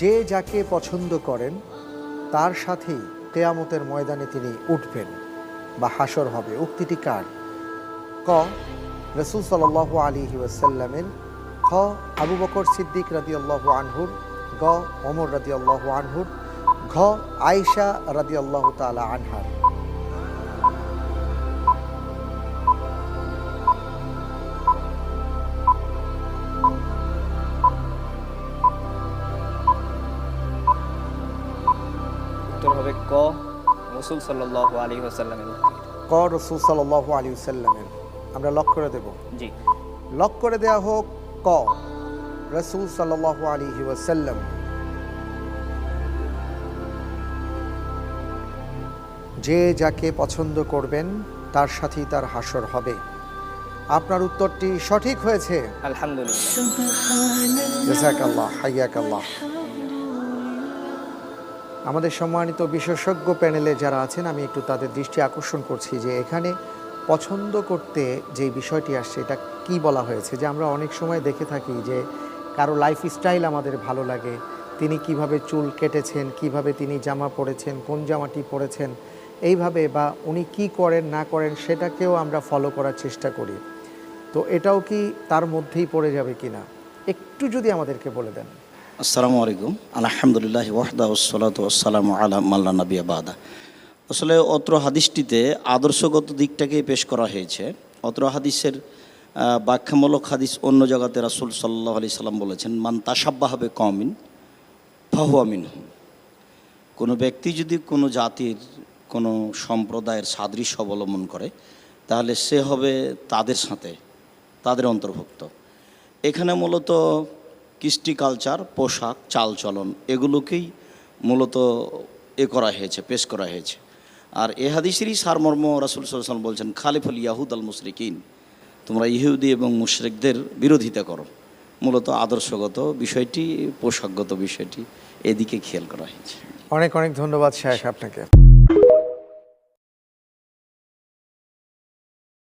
যে যাকে পছন্দ করেন তার সাথেই কিয়ামতের ময়দানে তিনি উঠবেন বা হাসর হবে। উক্তিটি কার? ক রাসূল সাল্লাল্লাহু আলাইহি ওয়াসাল্লামের, খ আবু বকর সিদ্দিক রাদিয়াল্লাহু আনহুর, গ ওমর রাদিয়াল্লাহু আনহুর, ঘ আয়েশা রাদিয়াল্লাহু তাআলা আনহার। উত্তর হবে ক রাসূল সাল্লাল্লাহু আলাইহি ওয়াসাল্লামের। ক রাসূল সাল্লাল্লাহু আলাইহি ওয়াসাল্লামের। আমরা লক করে দেব। জি, লক করে দেয়া হোক ক রাসূল সাল্লাল্লাহু আলাইহি ওয়াসাল্লাম। যে যাকে পছন্দ করবেন তার সাথেই তার হাসর হবে। আপনার উত্তরটি সঠিক হয়েছে। আলহামদুলিল্লাহ। জাযাকাল্লাহ, হাইয়াকাল্লাহ। আমাদের সম্মানিত বিশেষজ্ঞ প্যানেলে যারা আছেন, আমি একটু তাদের দৃষ্টি আকর্ষণ করছি যে এখানে পছন্দ করতে যে বিষয়টি আসছে এটা কি বলা হয়েছে। যে আমরা অনেক সময় দেখে থাকি যে কারো লাইফস্টাইল আমাদের ভালো লাগে, তিনি কিভাবে চুল কেটেছেন, কিভাবে তিনি জামা পরেছেন, কোন জামাটি পরেছেন, এইভাবে বা উনি কি করেন না করেন সেটাকেও আমরা ফলো করার চেষ্টা করি। তো এটাও কি তার মধ্যেই পড়ে যাবে কিনা একটু যদি আমাদেরকে বলে দেন। আসসালামু আলাইকুম। আলহামদুলিল্লাহ ওয়াহদা ওয়াসসালাতু ওয়াসসালামু আলা মান লা নাবিয়্যা বাদা। আসলে অত্র হাদিসটিতে আদর্শগত দিকটাকেই পেশ করা হয়েছে। অত্র হাদিসের ব্যাখ্যামূলক হাদিস অন্য জায়গাতে রাসূল সাল্লাল্লাহু আলাইহি সাল্লাম বলেছেন, মান তাশাব্বাহা বিকওমিন ফাহুয়া মিনহুম। কোনো ব্যক্তি যদি কোনো জাতির কোনো সম্প্রদায়ের সাদৃশ্য অবলম্বন করে তাহলে সে হবে তাদের সাথে, তাদের অন্তর্ভুক্ত। এখানে মূলত কৃষ্টি কালচার, পোশাক, চালচলন এগুলোকেই মূলত করা হয়েছে, পেশ করা হয়েছে। আর এ হাদিসেরই সারমর্ম রাসূল সাল্লাল্লাহু আলাইহি ওয়াসাল্লাম বলছেন, খালিফুল ইয়াহুদ আল মুশরিকিন, তোমরা ইহুদি এবং মুশরিকদের বিরোধিতা করো। মূলত আদর্শগত বিষয়টি, পোশাকগত বিষয়টি এদিকে খেয়াল করা হয়েছে। অনেক অনেক ধন্যবাদ শায়েখ আপনাকে।